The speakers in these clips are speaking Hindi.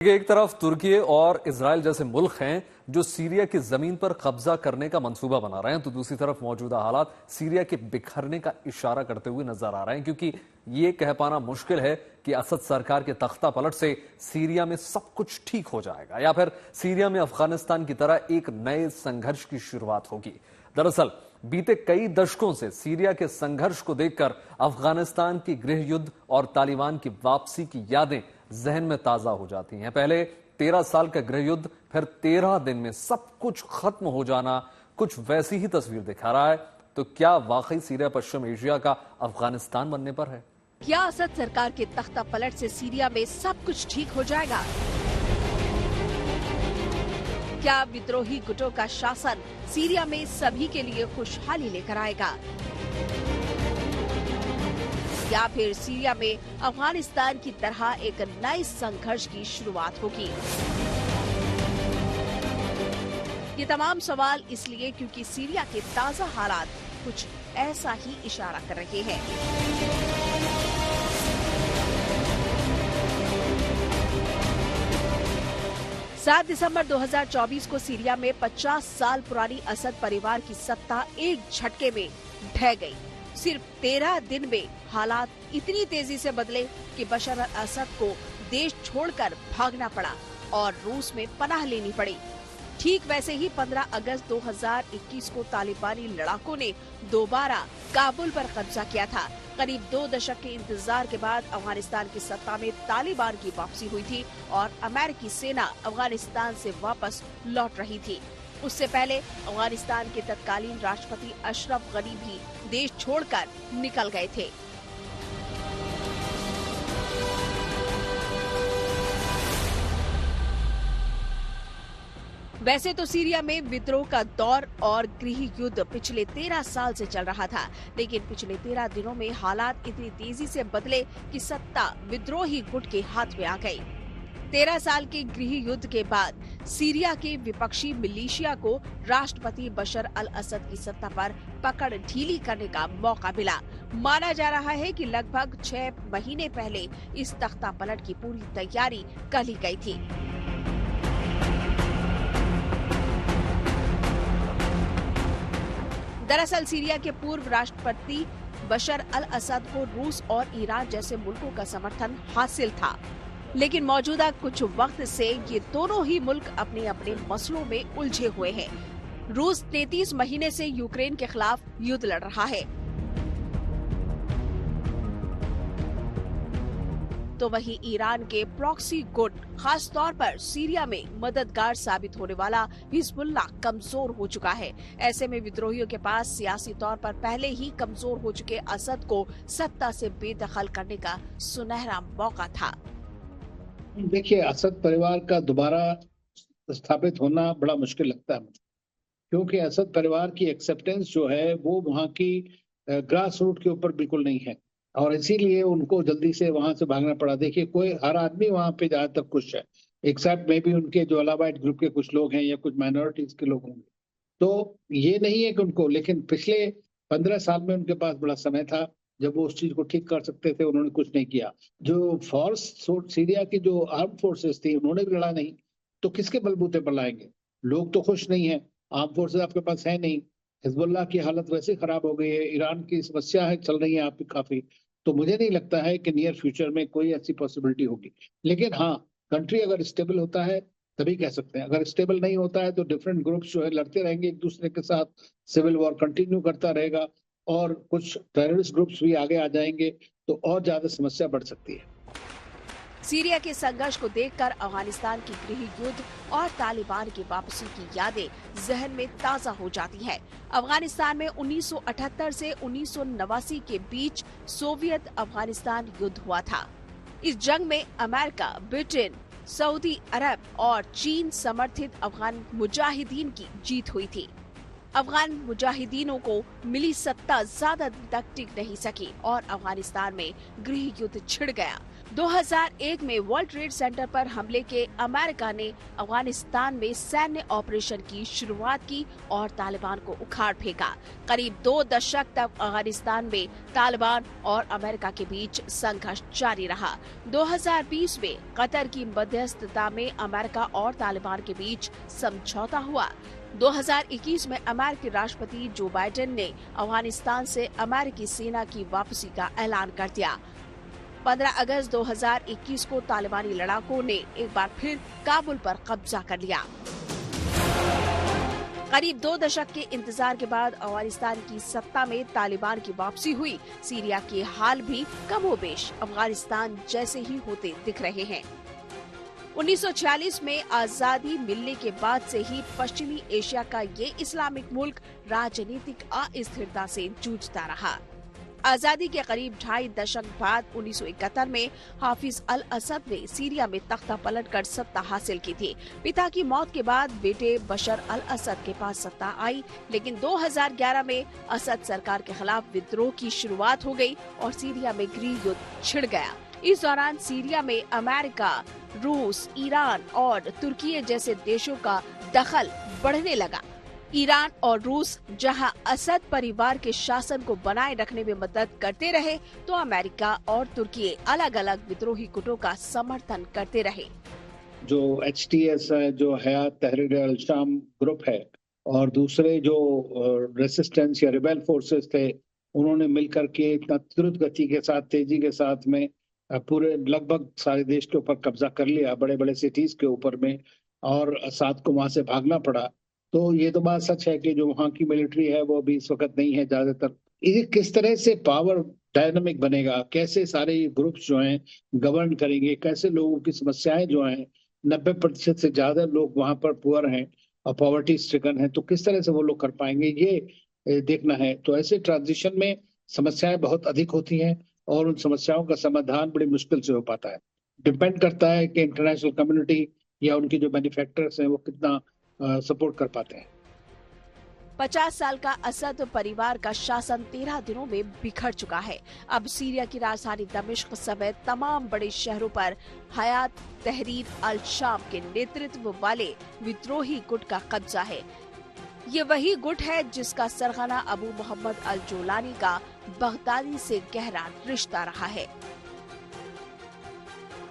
एक तरफ तुर्की और इजराइल जैसे मुल्क हैं जो सीरिया की जमीन पर कब्जा करने का मंसूबा बना रहे हैं, तो दूसरी तरफ मौजूदा हालात सीरिया के बिखरने का इशारा करते हुए नजर आ रहे हैं, क्योंकि ये कह पाना मुश्किल है कि असद सरकार के तख्ता पलट से सीरिया में सब कुछ ठीक हो जाएगा या फिर सीरिया में अफगानिस्तान की तरह एक नए संघर्ष की शुरुआत होगी। दरअसल बीते कई दशकों से सीरिया के संघर्ष को देखकर अफगानिस्तान की गृह युद्ध और तालिबान की वापसी की यादें जहन में ताजा हो जाती हैं। पहले 13 साल का गृह युद्ध, फिर 13 दिन में सब कुछ खत्म हो जाना कुछ वैसी ही तस्वीर दिखा रहा है। तो क्या वाकई सीरिया पश्चिम एशिया का अफगानिस्तान बनने पर है? क्या असद सरकार के तख्ता पलट से सीरिया में सब कुछ ठीक हो जाएगा? क्या विद्रोही गुटों का शासन सीरिया में सभी के लिए खुशहाली लेकर आएगा, या फिर सीरिया में अफगानिस्तान की तरह एक नए संघर्ष की शुरुआत होगी? ये तमाम सवाल इसलिए क्योंकि सीरिया के ताजा हालात कुछ ऐसा ही इशारा कर रहे हैं। 7 दिसंबर 2024 को सीरिया में 50 साल पुरानी असद परिवार की सत्ता एक झटके में ढह गई। सिर्फ 13 दिन में हालात इतनी तेजी से बदले कि बशर अल असद को देश छोड़कर भागना पड़ा और रूस में पनाह लेनी पड़ी। ठीक वैसे ही 15 अगस्त 2021 को तालिबानी लड़ाकों ने दोबारा काबुल पर कब्जा किया था। करीब 2 दशक के इंतजार के बाद अफगानिस्तान की सत्ता में तालिबान की वापसी हुई थी और अमेरिकी सेना अफगानिस्तान से वापस लौट रही थी। उससे पहले अफगानिस्तान के तत्कालीन राष्ट्रपति अशरफ गनी भी देश छोड़कर निकल गए थे। वैसे तो सीरिया में विद्रोह का दौर और गृह युद्ध पिछले 13 साल से चल रहा था, लेकिन पिछले 13 दिनों में हालात इतनी तेजी से बदले कि सत्ता विद्रोही गुट के हाथ में आ गई। 13 साल के गृह युद्ध के बाद सीरिया के विपक्षी मिलिशिया को राष्ट्रपति बशर अल असद की सत्ता पर पकड़ ढीली करने का मौका मिला। माना जा रहा है कि लगभग 6 महीने पहले इस तख्ता पलट की पूरी तैयारी कर ली गई थी। दरअसल सीरिया के पूर्व राष्ट्रपति बशर अल असद को रूस और ईरान जैसे मुल्कों का समर्थन हासिल था, लेकिन मौजूदा कुछ वक्त से ये दोनों ही मुल्क अपने अपने मसलों में उलझे हुए हैं। रूस 33 महीने से यूक्रेन के खिलाफ युद्ध लड़ रहा है, तो वहीं ईरान के प्रॉक्सी गुट, खास तौर पर सीरिया में मददगार साबित होने वाला हिजबुल्लाह कमजोर हो चुका है। ऐसे में विद्रोहियों के पास सियासी तौर पर पहले ही कमजोर हो चुके असद को सत्ता से बेदखल करने का सुनहरा मौका था। देखिए, असद परिवार का दोबारा स्थापित होना बड़ा मुश्किल लगता है मुझे, क्योंकि असद परिवार की एक्सेप्टेंस जो है वो वहाँ की ग्रास रूट के ऊपर बिल्कुल नहीं है और इसीलिए उनको जल्दी से वहां से भागना पड़ा। देखिए, हर आदमी वहां पे ज्यादातर खुश है, एक्सेप्ट में भी उनके जो अलावाइट ग्रुप के कुछ लोग हैं या कुछ माइनॉरिटीज के लोग होंगे। तो ये नहीं है कि उनको, लेकिन पिछले 15 साल में उनके पास बड़ा समय था जब वो उस चीज को ठीक कर सकते थे, उन्होंने कुछ नहीं किया। जो सीरिया की जो आर्म फोर्सेस थी उन्होंने भी लड़ा नहीं, तो किसके बलबूते पर लाएंगे? लोग तो खुश नहीं है, आर्म फोर्सेस आपके पास है नहीं, हिजबुल्लाह की हालत वैसे खराब हो गई है, ईरान की समस्या है चल रही है आपकी काफी। तो मुझे नहीं लगता है कि नियर फ्यूचर में कोई ऐसी पॉसिबिलिटी होगी। लेकिन हाँ, कंट्री अगर स्टेबल होता है तभी कह सकते हैं। अगर स्टेबल नहीं होता है तो डिफरेंट ग्रुप्स जो है लड़ते रहेंगे एक दूसरे के साथ, सिविल वॉर कंटिन्यू करता रहेगा और कुछ टेररिस्ट ग्रुप्स भी आगे आ जाएंगे, तो और ज्यादा समस्या बढ़ सकती है। सीरिया के संघर्ष को देखकर अफगानिस्तान की गृह युद्ध और तालिबान की वापसी की यादें जहन में ताजा हो जाती है। अफगानिस्तान में 1978 से 1989 के बीच सोवियत अफगानिस्तान युद्ध हुआ था। इस जंग में अमेरिका, ब्रिटेन, सऊदी अरब और चीन समर्थित अफगान मुजाहिदीन की जीत हुई थी। अफगान मुजाहिदीनों को मिली सत्ता ज्यादा दिन तक टिक नहीं सकी और अफगानिस्तान में गृह युद्ध छिड़ गया। 2001 में वर्ल्ड ट्रेड सेंटर पर हमले के अमेरिका ने अफगानिस्तान में सैन्य ऑपरेशन की शुरुआत की और तालिबान को उखाड़ फेंका। करीब 2 दशक तक अफगानिस्तान में तालिबान और अमेरिका के बीच संघर्ष जारी रहा। 2020 में कतर की मध्यस्थता में अमेरिका और तालिबान के बीच समझौता हुआ। 2021 में अमेरिकी राष्ट्रपति जो बाइडेन ने अफगानिस्तान से अमेरिकी सेना की वापसी का ऐलान कर दिया। 15 अगस्त 2021 को तालिबानी लड़ाकों ने एक बार फिर काबुल पर कब्जा कर लिया। करीब 2 दशक के इंतजार के बाद अफगानिस्तान की सत्ता में तालिबान की वापसी हुई। सीरिया के हाल भी कमोबेश अफगानिस्तान जैसे ही होते दिख रहे हैं। 1946 में आजादी मिलने के बाद से ही पश्चिमी एशिया का ये इस्लामिक मुल्क राजनीतिक अस्थिरता से जूझता रहा। आजादी के करीब 2.5 दशक बाद 1971 में हाफिज अल असद ने सीरिया में तख्ता पलटकर सत्ता हासिल की थी। पिता की मौत के बाद बेटे बशर अल असद के पास सत्ता आई, लेकिन 2011 में असद सरकार के खिलाफ विद्रोह की शुरुआत हो गई और सीरिया में गृह युद्ध छिड़ गया। इस दौरान सीरिया में अमेरिका, रूस, ईरान और तुर्की जैसे देशों का दखल बढ़ने लगा। ईरान और रूस जहां असद परिवार के शासन को बनाए रखने में मदद करते रहे, तो अमेरिका और तुर्की अलग अलग विद्रोही गुटों का समर्थन करते रहे। जो HTS है, जो हयात तहरीर अल शाम ग्रुप है, और दूसरे जो रेसिस्टेंस या रिबेल फोर्सेस थे, उन्होंने मिलकर के इतना द्रुत गति के साथ, तेजी के साथ में पूरे लगभग सारे देश के ऊपर कब्जा कर लिया, बड़े बड़े सिटीज के ऊपर में, और असद को वहां से भागना पड़ा। तो ये तो बात सच है कि जो वहाँ की मिलिट्री है वो अभी इस वक्त नहीं है ज्यादातर। ये किस तरह से पावर डायनामिक बनेगा, कैसे सारे ग्रुप्स जो हैं गवर्न करेंगे, कैसे लोगों की समस्याएं जो हैं, 90% से ज्यादा लोग वहां पर पुअर हैं और पॉवर्टी स्ट्रिकन है, तो किस तरह से वो लोग कर पाएंगे, ये देखना है। तो ऐसे ट्रांजिशन में समस्याएं बहुत अधिक होती हैं और उन समस्याओं का समाधान बड़ी मुश्किल से हो पाता है। डिपेंड करता है कि इंटरनेशनल कम्युनिटी या उनके जो मैन्युफैक्चरर्स हैं वो कितना सपोर्ट कर पाते हैं। 50 साल का असद परिवार का शासन 13 दिनों में बिखर चुका है। अब सीरिया की राजधानी दमिश्क समेत तमाम बड़े शहरों पर हयात तहरीर अल शाम के नेतृत्व वाले विद्रोही गुट का कब्जा है। ये वही गुट है जिसका सरगना अबू मोहम्मद अल जोलानी का बगदादी से गहरा रिश्ता रहा है।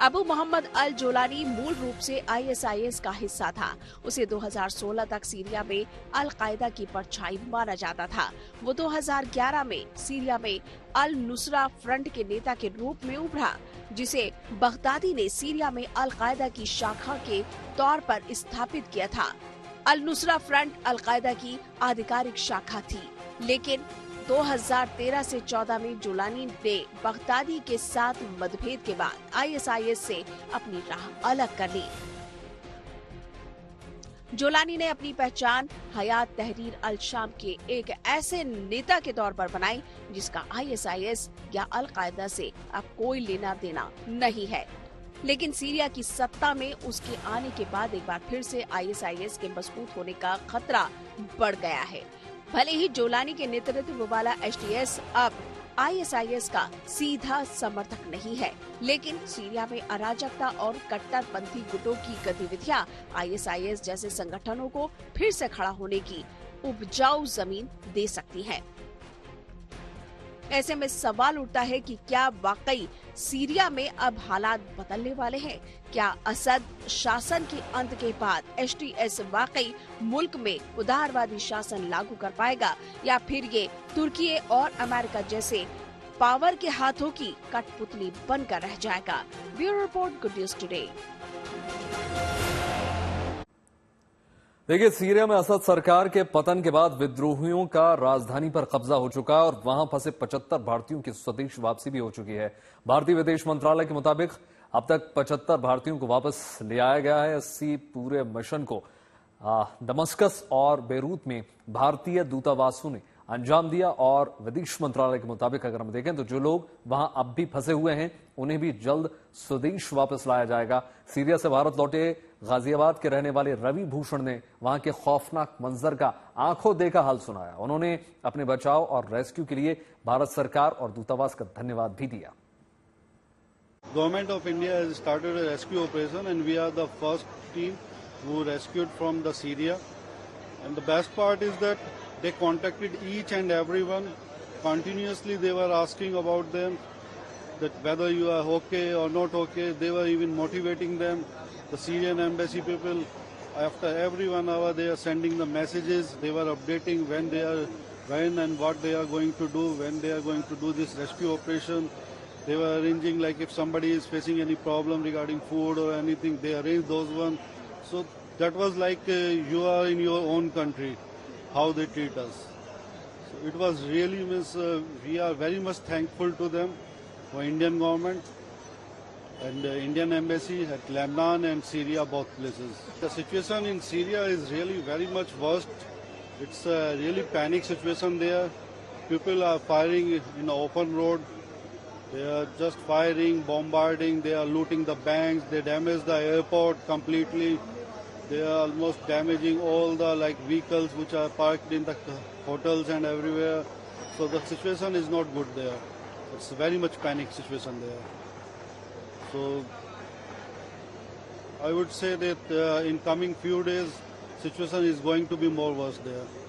अबू मोहम्मद अल जोलानी मूल रूप से ISIS का हिस्सा था। उसे 2016 तक सीरिया में अल कायदा की परछाई माना जाता था। वो 2011 में सीरिया में अल नुसरा फ्रंट के नेता के रूप में उभरा, जिसे बगदादी ने सीरिया में अल कायदा की शाखा के तौर पर स्थापित किया था। अल नुसरा फ्रंट अल कायदा की आधिकारिक शाखा थी, लेकिन 2013 से 14 में जोलानी ने बगदादी के साथ मतभेद के बाद ISIS से अपनी राह अलग कर ली। जोलानी ने अपनी पहचान हयात तहरीर अल शाम के एक ऐसे नेता के तौर पर बनाई जिसका ISIS या अल कायदा से अब कोई लेना देना नहीं है। लेकिन सीरिया की सत्ता में उसके आने के बाद एक बार फिर से ISIS के मजबूत होने का खतरा बढ़ गया है। भले ही जोलानी के नेतृत्व वाला HTS अब ISIS का सीधा समर्थक नहीं है, लेकिन सीरिया में अराजकता और कट्टरपंथी गुटों की गतिविधियां ISIS जैसे संगठनों को फिर से खड़ा होने की उपजाऊ जमीन दे सकती है। ऐसे में सवाल उठता है कि क्या वाकई सीरिया में अब हालात बदलने वाले हैं? क्या असद शासन के अंत के बाद HTS वाकई मुल्क में उदारवादी शासन लागू कर पाएगा, या फिर ये तुर्की और अमेरिका जैसे पावर के हाथों की कठपुतली बनकर रह जाएगा? Bureau report, good news today. देखिए, सीरिया में असद सरकार के पतन के बाद विद्रोहियों का राजधानी पर कब्जा हो चुका है और वहां फंसे 75 भारतीयों की स्वदेश वापसी भी हो चुकी है। भारतीय विदेश मंत्रालय के मुताबिक अब तक 75 भारतीयों को वापस ले आया गया है। इसी पूरे मिशन को दमस्कस और बेरूत में भारतीय दूतावासों ने अंजाम दिया। और विदेश मंत्रालय के मुताबिक अगर हम देखें तो जो लोग वहां अब भी फंसे हुए हैं उन्हें भी जल्द स्वदेश वापस लाया जाएगा। सीरिया से भारत लौटे गाजियाबाद के रहने वाले रवि भूषण ने वहां के खौफनाक मंजर का आंखों देखा हाल सुनाया। उन्होंने अपने बचाव और रेस्क्यू के लिए भारत सरकार और दूतावास का धन्यवाद भी दिया। Government of India has started a rescue operation and we are the first team who rescued from the Syria. And the best part is that they contacted each and everyone. Continuously they were asking about them, that whether you are okay or not okay. They were even motivating them. The Syrian embassy people, after every 1 hour they are sending the messages. They were updating when and what they are going to do, when they are going to do this rescue operation. They were arranging, like if somebody is facing any problem regarding food or anything, they arrange those ones. So that was like you are in your own country, how they treat us. So it was really, we are very much thankful to them, for Indian government and Indian embassy at Lebanon and Syria, both places. The situation in Syria is really very much worst. It's a really panic situation there. People are firing in the open road. They are just firing, bombarding, they are looting the banks, they damage the airport completely. They are almost damaging all the vehicles which are parked in the hotels and everywhere. So the situation is not good there. It's a very much panic situation there. So I would say that in coming few days, situation is going to be more worse there.